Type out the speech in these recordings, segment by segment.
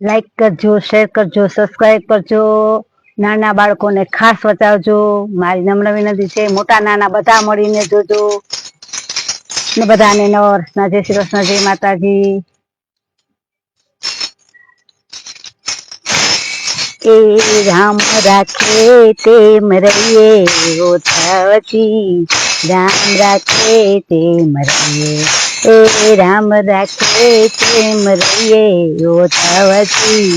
Like કરજો, share કરજો, subscribe કરજો. નાના બાળકોને ખાસ બતાવજો. મારી નમ્ર વિનંતી છે. મોટા નાના બધા મળીને જોજો. ને બધાને નવા વર્ષના જય શ્રી કૃષ્ણ, જય માતાજી. એ રામ રાખે તેમ રહીએ ઓછાવતી, રામ રાખે તેમ રહીએ, એ રામ રાખે તેમ રહીએ ઓછાવતી,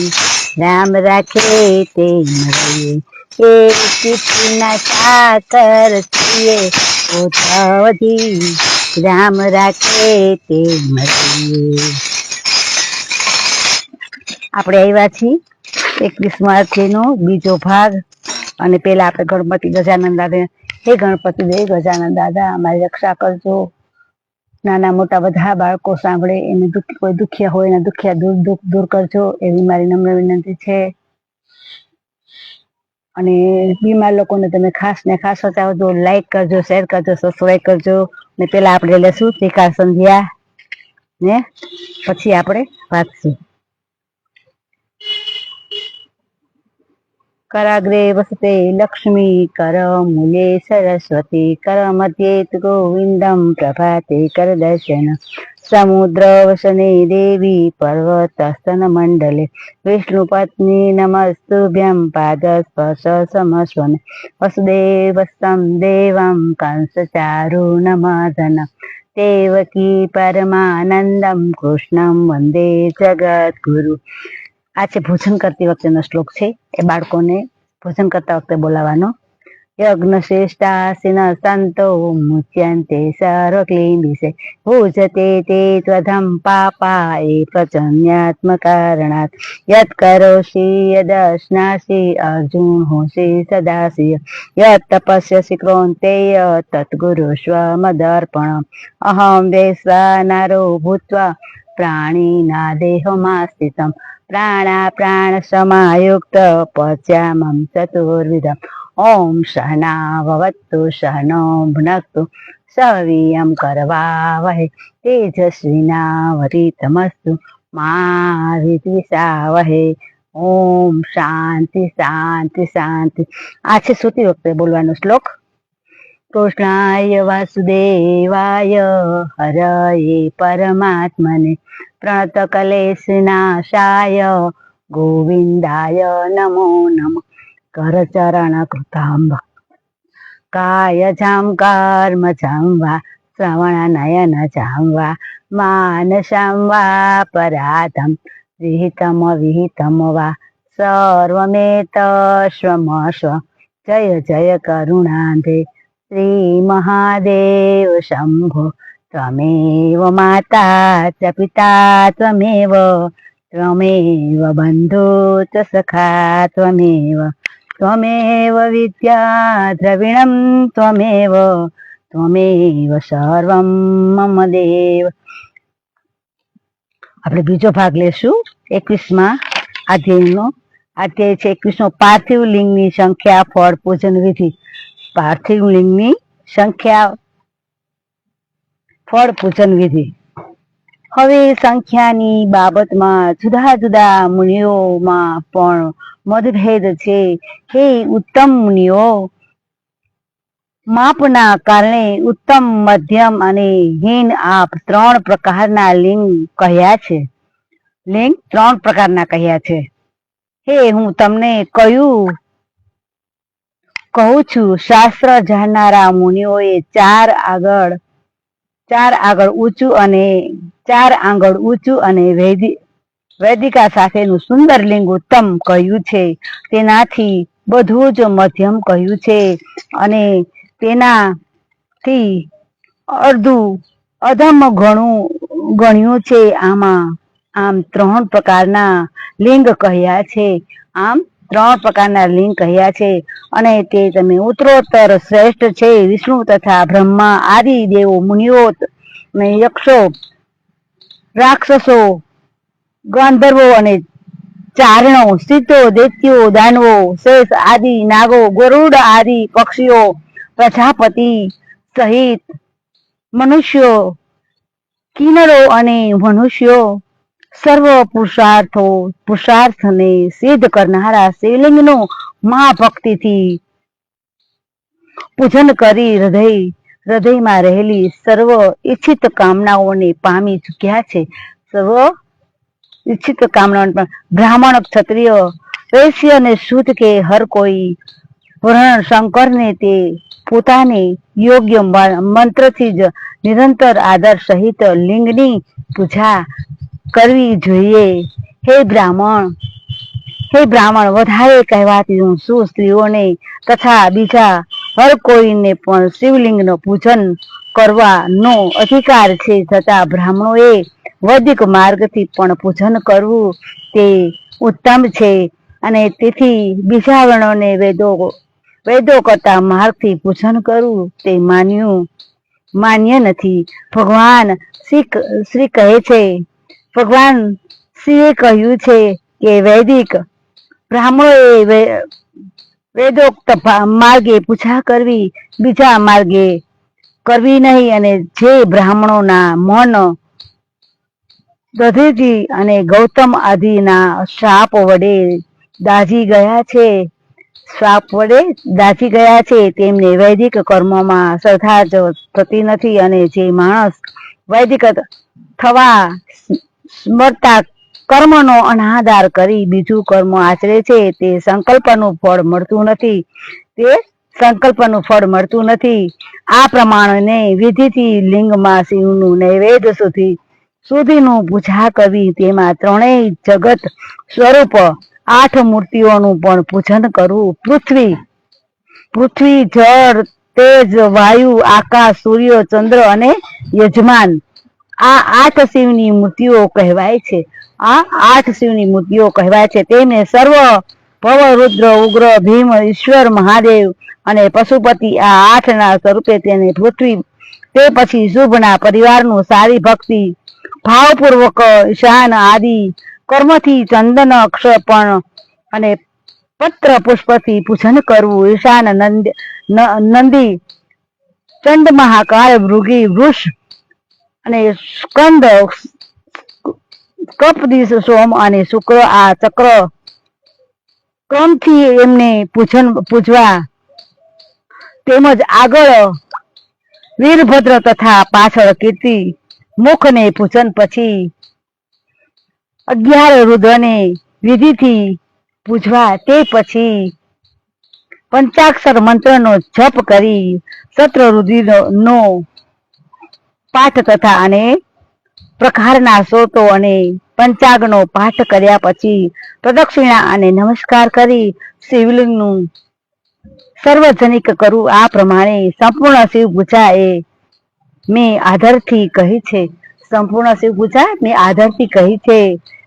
રામ રાખે તેમ રહીએ, એ ચિઠ્ઠીના સાકર છીએ ઓછાવતી, રામ રાખે તેમ રહીએ. આપણે આવ્યા છીએ 21મા અધ્યાયનો બીજો ભાગ. અને પેલા આપણે ગણપતિ ગજાનંદ દાદા, હે ગણપતિ દેવ ગજાનંદ દાદા અમારી રક્ષા કરજો. નાના મોટા બધા બાળકો સાંભળે, એને કોઈ દુખિયા હોય એના દુખિયા દૂર કરજો એવી મારી નમ્ર વિનંતી છે. અને બીમાર લોકોને તમે ખાસ ને ખાસ બતાવજો. લાઈક કરજો, શેર કરજો, સબસ્ક્રાઈબ કરજો. ને પેલા આપણે લેશું ત્રિકાળ સંધ્યા ને પછી આપણે વાંચશું. कराग्रे वसते लक्ष्मी, करमूले सरस्वती, करमध्ये गोविंदं प्रभाते करदर्शन, समुद्रवसने देवी पर्वतस्तन मंडले, विष्णुपत्नी नमस्तुभ्यं पादस्पर्श समस्वन, वसुदेवस्तं देवं कंसचारुणमर्दन, देवकी परमानंदं कृष्णं वंदे जगद्गुरु. આ છે ભોજન કરતી વખતેનો શ્લોક છે. એ બાળકોને ભોજન કરતા વખતે બોલાવાનો. યજ્ઞ શ્રેષ્ઠાસીન સંતો મુચ્યંતે સર્વક્લેશ, ભોજતે તે ત્વધમ પાપા એ પ્રચન્યાત્મ કારણાત, યત કરોષી યદશ્નાસી અર્જુન હોસી સદાસી, યત તપસ્યસી ક્રોંતેય તત્ગુરુષ્વ મદર્પણ, અહમ વૈશ્વાનરો ભૂત્વા પ્રાણીના દેહમાસ્થિતમ, प्राणा प्राण समायुक्त पच्यामं चतुर्विधम्, ओम सहना भवतु सहनो भुनक्तु सवीर्यं करवावहै, तेजस्विनावधीतमस्तु मा विद्विषावहै. ओम शांति शांति शांति. આ છે સૂતી વખતે બોલવાનો શ્લોક. કૃષ્ણાય વાસુદેવાય હરયે પરમાત્મને, प्रणतकलेशनाशाय गोविंदाय नमो नमः, करचरण कृतांब कायजां कर्मजां वा श्रवणनयन जां वा मानसां वा पराधं विहितम विहितम वा सर्वमेतस्वमस्व, जय जय करुणाधे श्री महादेव शंभो, त्वमेव माता च पिता त्वमेव, त्वमेव बन्धु च सखा त्वमेव, त्वमेव विद्या द्रविणं त्वमेव, त्वमेव सर्वं मम देव. આપણે બીજો ભાગ લેશું 21મા અધ્યાયનો. અધ્યાય છે 21મો, પાર્થિવ લિંગની સંખ્યા, ફળ, પૂજન વિધિ. પાર્થિવ લિંગની સંખ્યા, ફળ, પૂજન વિધિ. હવે સંખ્યાની બાબતમાં જુદા જુદા મુનિઓમાં પણ મતભેદ છે. હે ઉત્તમ મુનિઓ, માપના કારણે ઉત્તમ, મધ્યમ અને હીન આપ 3 પ્રકારના લિંગ કહ્યા છે. લિંગ 3 પ્રકારના કહ્યા છે. હે હું તમને કહું છું, શાસ્ત્ર જાણનારા મુનિઓએ 4 આંગળ ઊંચું અને વૈદિકા સાથેનું સુંદર લિંગ ઉત્તમ કહ્યું છે. તેનાથી બધું જ મધ્યમ કહ્યું છે અને તેનાથી અડધું અધમ ગણ્યું છે. આમ 3 પ્રકારના લિંગ કહ્યા છે. અને તે તમે ઉત્તરોત્તર શ્રેષ્ઠ છે. વિષ્ણુ તથા બ્રહ્મા આદિ દેવો, મુનિઓ અને યક્ષો, રાક્ષસો, ગંધર્વો અને ચારણો, સિદ્ધો, દૈત્યો, દાનવો, શેષ આદિ નાગો, ગરુડ આદિ પક્ષીઓ, પ્રજાપતિ સહિત મનુષ્યો, કિન્નરો અને મનુષ્યો, સર્વ પુરુષાર્થને સિદ્ધ કરનારા શિવલિંગનું મહાભક્તિથી પૂજન કરી હૃદયમાં રહેલી સર્વ ઈચ્છિત કામનાઓને પામી ચૂક્યા છે. સર્વ ઈચ્છિત કામનાઓ બ્રાહ્મણ, ક્ષત્રિય, વૈશ્ય અને શુદ્ધ કે હર કોઈ વર્ણ શંકરને તે પોતાને યોગ્ય મંત્રથી જ નિરંતર આદર સહિત લિંગની પૂજા કરવી જોઈએ. હે બ્રાહ્મણ, વધારે કહેવાતી શું સ્ત્રીઓને તથા બીજા હર કોઈને પણ શિવલિંગનું પૂજન કરવાનો અધિકાર છે. છતાં બ્રાહ્મણોએ વૈદિક માર્ગથી પણ પૂજન કરવું તે ઉત્તમ છે અને તેથી બીજા વર્ણોને વેદો કરતા માર્ગથી પૂજન કરવું તે માન્ય નથી. ભગવાન શ્રી કહે છે, ભગવાન શ્રીએ કહ્યું છે કે વૈદિક બ્રાહ્મણોએ વેદોક્ત માર્ગે પૂજા કરવી, બીજા માર્ગે કરવી નહીં. અને જે બ્રાહ્મણોના મન દધીજી અને ગૌતમ આદિના શ્રાપ વડે દાઝી ગયા છે તેમને વૈદિક કર્મોમાં શ્રદ્ધા જ થતી નથી. અને જે માણસ વૈદિક થવા સ્મરતા કર્મનો અનાદર કરી બીજું કર્મ આચરે છે તે સંકલ્પનું ફળ મળતું નથી. આ પ્રમાણે વિધિથી લિંગમાં શિવનું નૈવેદ્ય સુધીનું પૂજા કરવી, તેમાં ત્રણેય જગત સ્વરૂપ 8 મૂર્તિઓનું પણ પૂજન કરવું. પૃથ્વી, જળ, તેજ, વાયુ, આકાશ, સૂર્ય, ચંદ્ર અને યજમાન, આ 8 શિવની મૂર્તિઓ કહેવાય છે. તેમને સર્વ ભવ, રુદ્ર, ઉગ્ર, ભીમ, ઈશ્વર, મહાદેવ અને પશુપતિ આ 8 ના સ્વરૂપે તેને પૃથ્વી, તે પછી શુભના પરિવારનું સારી ભક્તિ ભાવપૂર્વક ઈશાન આદિ કર્મથી ચંદન, અક્ષર્પણ અને પત્ર પુષ્પથી પૂજન કરવું. ઈશાન નંદી, ચંડ, મહાકાળ, ભૃગી, વૃષ અને સ્કંદ, કપદીશ, સોમ અને શુક્ર આ ચક્ર ક્રમથી એમને પૂજવા. તેમજ આગળ વીરભદ્ર તથા પાછળ કીર્તિ મુખને પૂજન પછી 11 રુદ્રને વિધિથી પૂજવા. તે પછી પંચાક્ષર મંત્રનો જપ કરી શત્રુરુધિરનો પાઠ તથા અને પ્રકારના સ્ત્રોતો અને પંચાંગનો પાઠ કર્યા પછી પ્રદક્ષિણા અને નમસ્કાર કરી શિવલિંગનું સાર્વજનિક કરવું. આ પ્રમાણે સંપૂર્ણ શિવ પૂજા મેં આધારથી કહી છે.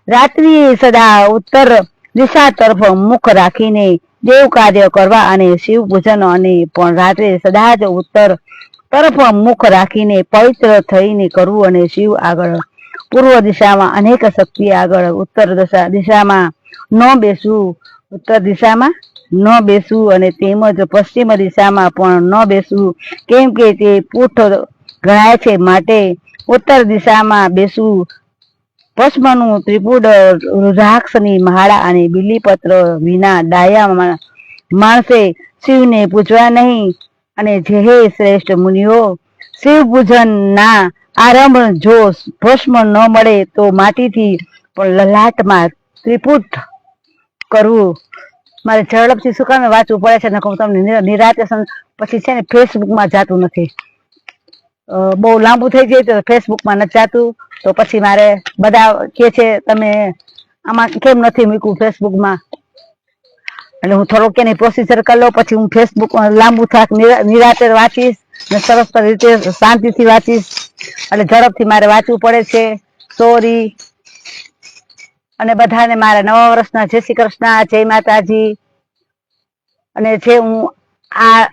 રાત્રિએ સદા ઉત્તર દિશા તરફ મુખ રાખીને દેવ કાર્ય કરવા અને શિવ પૂજન અને પણ રાત્રે સદા જ ઉત્તર તરફ મુખ રાખીને પવિત્ર થઈને કરવું. અને શિવ આગળ પૂર્વ દિશામાં અનેક શક્તિ આગળ ઉત્તર દિશામાં ન બેસવું અને તેમજ પશ્ચિમ દિશામાં પણ ન બેસવું, કેમ કે તે પુઠ ગણાય છે. માટે ઉત્તર દિશામાં બેસવું. ભસ્મનું ત્રિપુટ, રુદ્રાક્ષની માળા અને બિલીપત્ર વિના ડાયા માણસે શિવને પૂજવા નહીં. અને જે શ્રેષ્ઠ મુનિઓ, શિવ પૂજન ના આરંભ જો ભસ્મ ન મળે તો માટીથી પણ લલાટમાં ત્રિપુટ કરવું. મારે ઝડપથી શું કામ વાંચવું પડે છે, તમને નિરાતે પછી છે ને ફેસબુકમાં જાતું નથી, બહુ લાંબુ થઈ જાય તો ફેસબુકમાં નથી જાતું. તો પછી મારે બધા કે છે તમે આમાં કેમ નથી મૂક્યું ફેસબુકમાં, એટલે હું થોડોક એની પ્રોસીજર કરી લઉં. પછી હું ફેસબુક લાંબુ થાક નિરાતે વાંચીશ ને સરસ રીતે શાંતિથી વાંચીશ. એટલે ઝડપથી મારે વાંચવું પડે છે, સોરી. અને બધાને મારા નવા વર્ષના જય શ્રી કૃષ્ણ, જય માતાજી. અને જે હું આ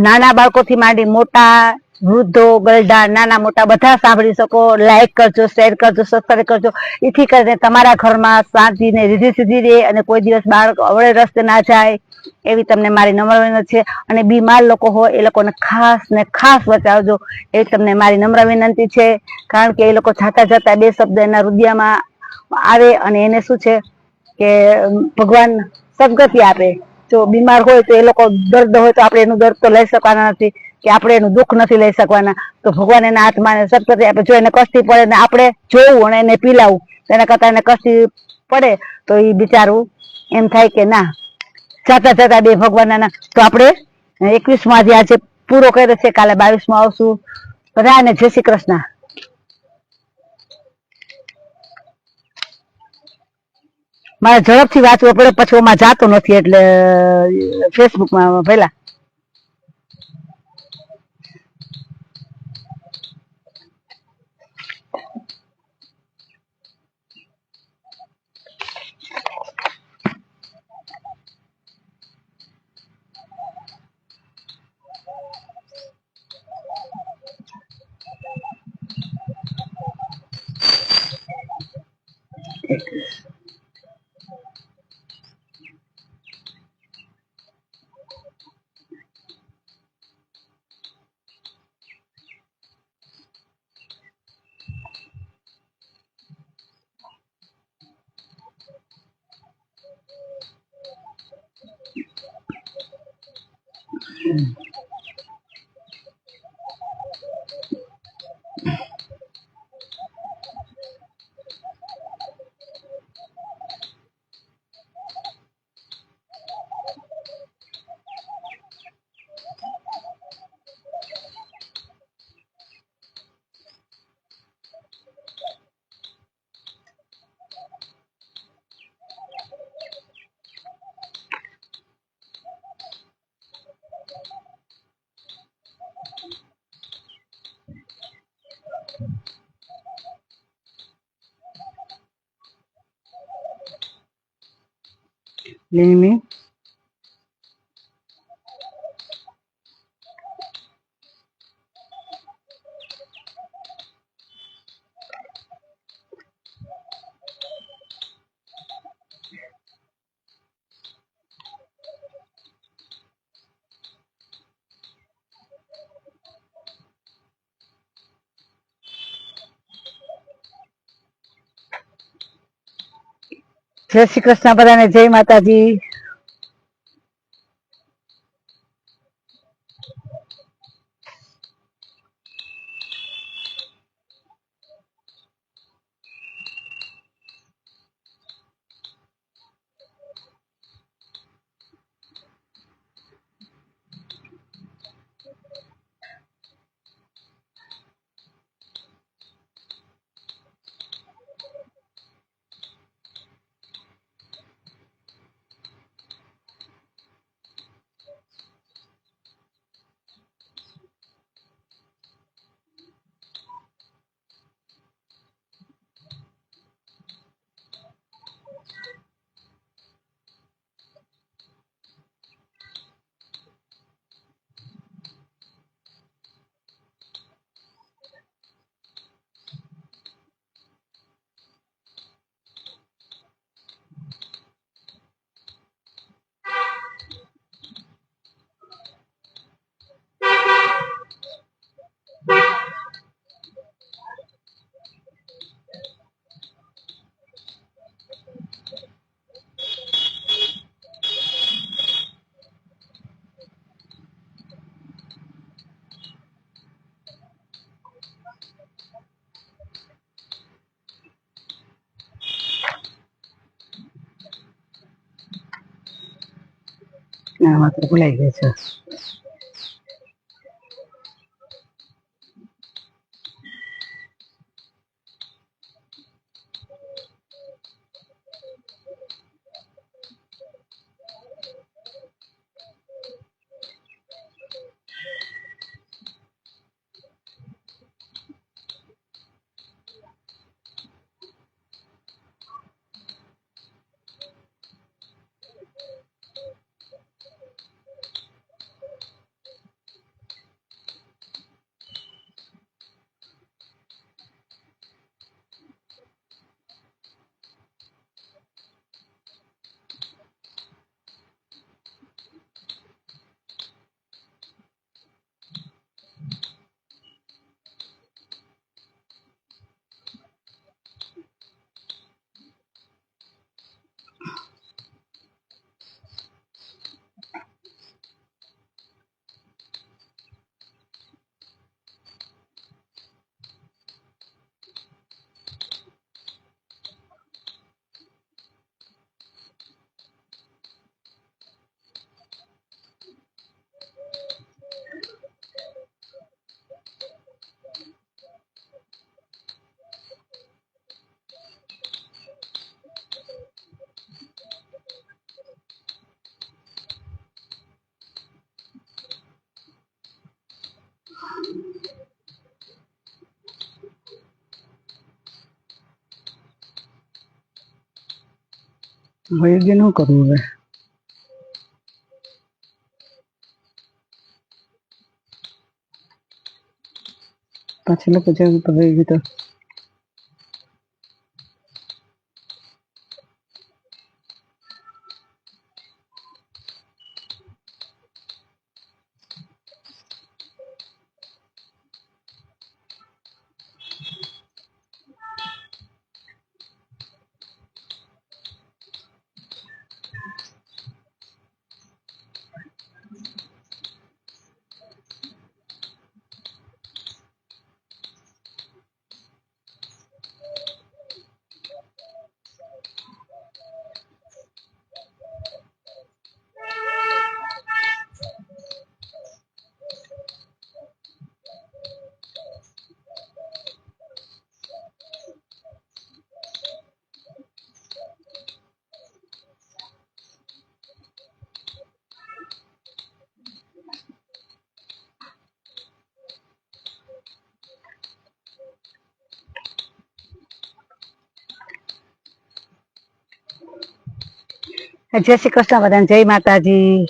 નાના બાળકોથી માંડી મોટા, વૃદ્ધો, ગરડા, નાના મોટા બધા સાંભળી શકો. લાઈક કરજો, શેર કરજો, સબસ્ક્રાઈબ કરજો. એથી કરીને તમારા ઘરમાં શાંતિ ને રીધિ સીધી રહે અને કોઈ દિવસ બાળક અવળે રસ્તે ના જાય એવી તમને મારી નમ્ર વિનંતી છે. અને બીમાર લોકો હોય એ લોકોને ખાસ ને ખાસ બચાવજો એવી તમને મારી નમ્ર વિનંતી છે. કારણ કે એ લોકો જાતા જતા 2 શબ્દ એના હૃદયમાં આવે અને એને શું છે કે ભગવાન સદગતિ આપે. જો બીમાર હોય તો એ લોકો દર્દ હોય તો આપણે એનું દર્દ તો લઈ શકવાના નથી, કે આપણે એનું દુઃખ નથી લઈ શકવાના, તો ભગવાન એના આત્માને સદગતિ આપે. જો એને કષ્ટી પડે ને આપણે જોવું અને એને પીલાવું, એના કરતા એને કષ્ટી પડે તો એ બિચારું એમ થાય કે ના જાતા જાતા બે ભગવાન ના. તો આપણે 21 આજે પૂરો કર્યો છે, કાલે 22 આવશું. બધાને જય શ્રી કૃષ્ણ. મારે ઝડપથી વાંચવો પડે, પછી ઓમાં જાતો નથી એટલે ફેસબુકમાં પેલા. લીમી જય શ્રી કૃષ્ણ બધાને, જય માતાજી. માત્ર ભૂલાઈ ગઈ છે. વહી ગયું શું કરવું હવે? પાછી લોકો જવું તો વહી ગયું તો જય શ્રી કૃષ્ણ બધાને, જય માતાજી.